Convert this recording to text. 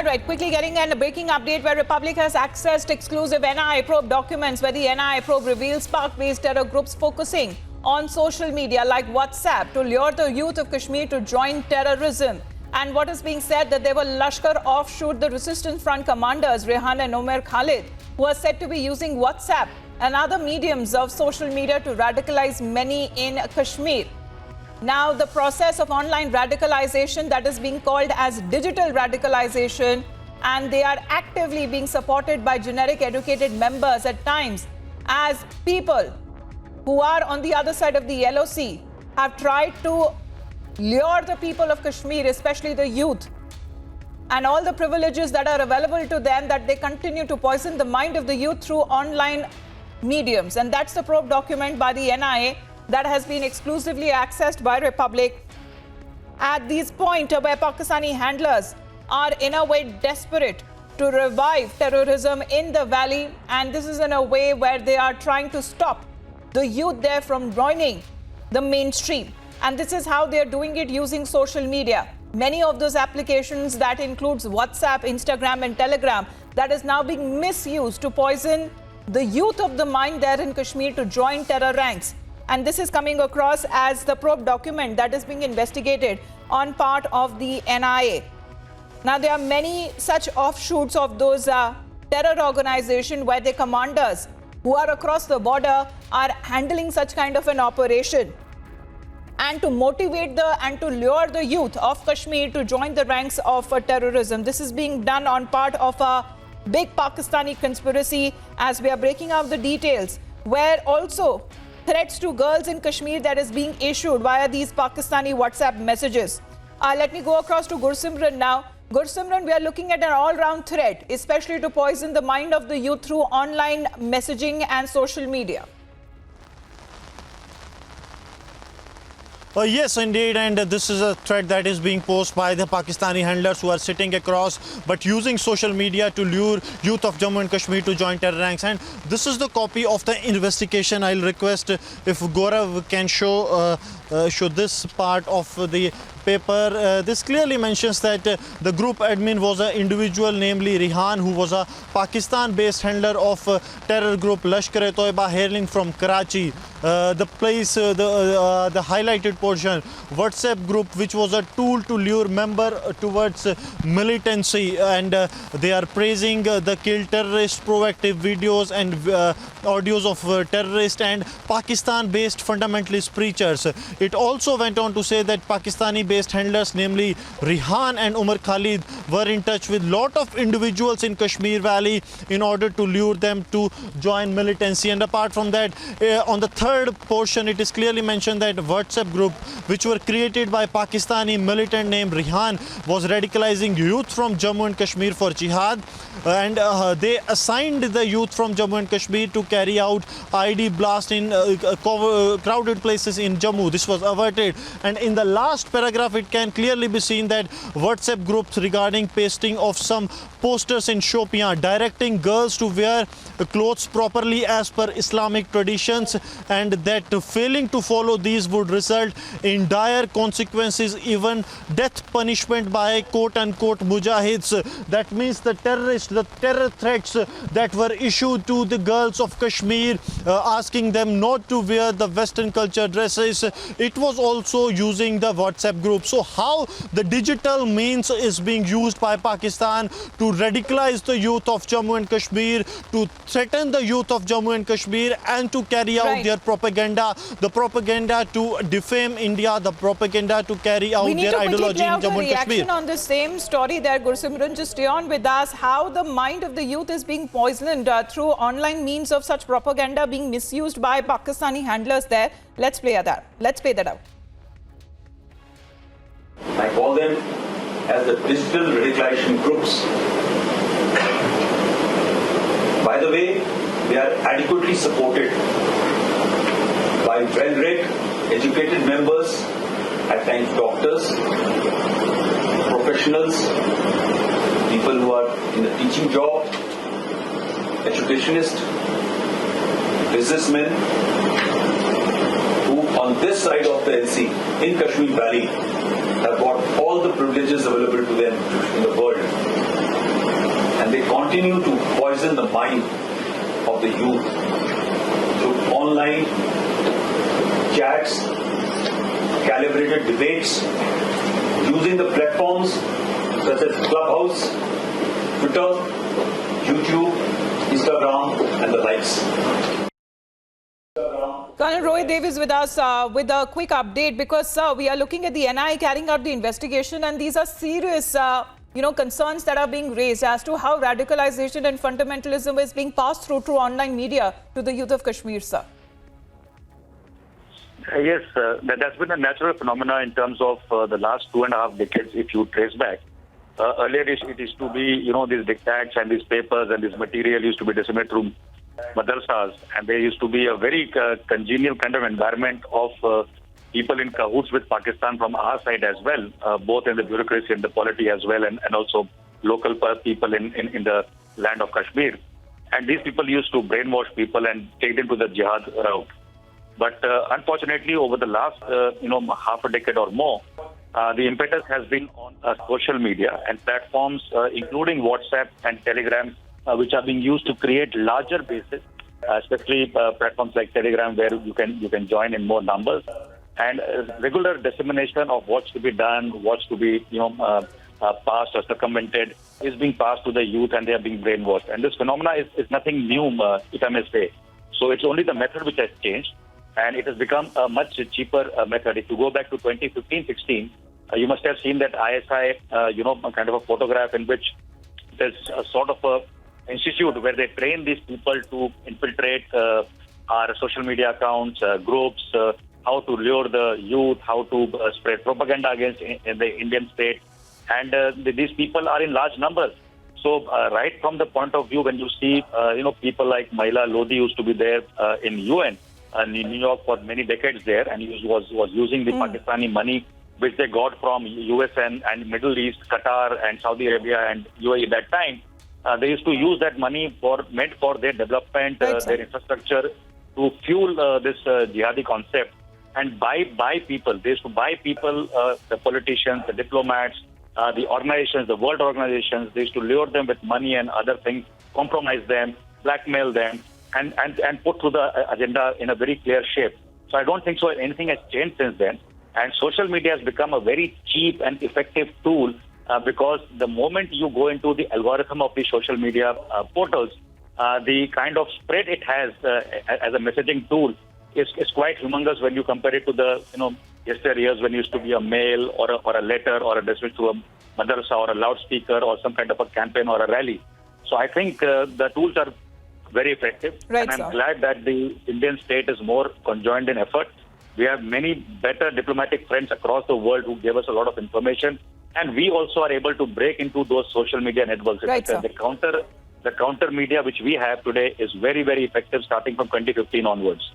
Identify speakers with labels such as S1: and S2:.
S1: All right, quickly getting a breaking update where Republic has accessed exclusive NIA probe documents where the NIA probe reveals Pak-based terror groups focusing on social media like WhatsApp to lure the youth of Kashmir to join terrorism. And what is being said that they were Lashkar offshoot the Resistance Front commanders Rehan and Umar Khalid, who are said to be using WhatsApp and other mediums of social media to radicalize many in Kashmir. Now, the process of online radicalization that is being called as digital radicalization, and they are actively being supported by generic educated members at times, as people who are on the other side of the LOC have tried to lure the people of Kashmir, especially the youth, and all the privileges that are available to them, that they continue to poison the mind of the youth through online mediums. And that's the probe document by the NIA that has been exclusively accessed by Republic at this point where Pakistani handlers are in a way desperate to revive terrorism in the valley, and this is in a way where they are trying to stop the youth there from joining the mainstream. And this is how they are doing it, using social media. Many of those applications that includes WhatsApp, Instagram and Telegram, that is now being misused to poison the youth of the mind there in Kashmir to join terror ranks. And this is coming across as the probe document that is being investigated on part of the NIA. Now, there are many such offshoots of those terror organizations where the commanders who are across the border are handling such kind of an operation, and to motivate and to lure the youth of Kashmir to join the ranks of terrorism. This is being done on part of a big Pakistani conspiracy, as we are breaking out the details, where also threats to girls in Kashmir that is being issued via these Pakistani WhatsApp messages. Let me go across to Gursimran now. Gursimran, we are looking at an all-round threat, especially to poison the mind of the youth through online messaging and social media.
S2: Yes, indeed, and this is a threat that is being posed by the Pakistani handlers who are sitting across but using social media to lure youth of Jammu and Kashmir to join terror ranks. And this is the copy of the investigation. I'll request if Gaurav can show this part of the paper. This clearly mentions that the group admin was an individual, namely Rehan, who was a Pakistan-based handler of terror group Lashkar-e-Toiba, hailing from Karachi. The highlighted portion, WhatsApp group, which was a tool to lure member towards militancy, and they are praising the kill terrorist proactive videos and audios of terrorist and Pakistan-based fundamentalist preachers. It also went on to say that Pakistani-based handlers, namely Rehan and Umar Khalid, were in touch with lot of individuals in Kashmir Valley in order to lure them to join militancy. And apart from that, on the third portion, it is clearly mentioned that WhatsApp group, which were created by Pakistani militant named Rehan, was radicalizing youth from Jammu and Kashmir for jihad, and they assigned the youth from Jammu and Kashmir to carry out ID blast in crowded places in Jammu. This was averted, and in the last paragraph it can clearly be seen that WhatsApp groups regarding pasting of some posters in Shopian directing girls to wear clothes properly as per Islamic traditions, and that failing to follow these would result in dire consequences, even death punishment by quote-unquote mujahids. That means the terror threats that were issued to the girls of Kashmir, asking them not to wear the Western culture dresses, it was also using the WhatsApp group. So how the digital means is being used by Pakistan to radicalize the youth of Jammu and Kashmir, to threaten the youth of Jammu and Kashmir, and to carry out their propaganda, the propaganda to defame India, the propaganda to carry out their ideology in Jammu and Kashmir.
S1: Reaction on the same story there, Gursimran, just stay on with us. How the mind of the youth is being poisoned through online means of such propaganda being misused by Pakistani handlers there. Let's play that out.
S3: I call them as the digital radicalization groups. By the way, they are adequately supported by well-read, educated members, at times doctors, professionals, people who are in the teaching job, educationists, businessmen, who on this side of the LC in Kashmir Valley have got all the privileges available to them in the world. they continue to poison the mind of the youth through online chats, calibrated debates, using the platforms such as Clubhouse, Twitter, YouTube, Instagram, and the likes.
S1: Colonel Rohit Dev is with us with a quick update because, sir, we are looking at the NIA carrying out the investigation, and these are serious, concerns that are being raised as to how radicalization and fundamentalism is being passed through online media to the youth of Kashmir, sir.
S4: Yes, that's been a natural phenomena in terms of the last 2.5 decades, if you trace back. Earlier, it used to be, these dictats and these papers and this material used to be disseminated through madrasas, and there used to be a very congenial kind of environment of people in cahoots with Pakistan from our side as well, both in the bureaucracy and the polity as well, and also local people in the land of Kashmir. And these people used to brainwash people and take them to the jihad route. But unfortunately, over the last, half a decade or more, the impetus has been on social media and platforms, including WhatsApp and Telegram, which are being used to create larger bases, especially platforms like Telegram, where you can join in more numbers, and regular dissemination of what's to be done, what's to be passed or circumvented is being passed to the youth, and they are being brainwashed. And this phenomena is nothing new, if I may say. So it's only the method which has changed, and it has become a much cheaper method. If you go back to 2015-16, you must have seen that ISI, kind of a photograph in which there's a sort of a institute where they train these people to infiltrate our social media accounts, groups, how to lure the youth, how to spread propaganda against the Indian state. And these people are in large numbers. So right from the point of view, when you see, people like Mahila Lodi used to be there in UN, in New York for many decades there, and he was using the Pakistani money which they got from US and Middle East, Qatar and Saudi Arabia and UAE at that time. They used to use that money meant for their development, their infrastructure, to fuel this jihadi concept and buy people. They used to buy people, the politicians, the diplomats, the organizations, the world organizations. They used to lure them with money and other things, compromise them, blackmail them, and put through the agenda in a very clear shape. So I don't think so anything has changed since then. And social media has become a very cheap and effective tool because the moment you go into the algorithm of the social media portals, the kind of spread it has as a messaging tool is quite humongous when you compare it to the yesteryears when it used to be a mail or a letter or a message to a madrasa or a loudspeaker or some kind of a campaign or a rally. So I think the tools are very effective,
S1: right,
S4: and I'm glad that the Indian state is more conjoined in effort. We have many better diplomatic friends across the world who gave us a lot of information, and we also are able to break into those social media networks.
S1: Right,
S4: the counter media which we have today is very, very effective starting from 2015 onwards.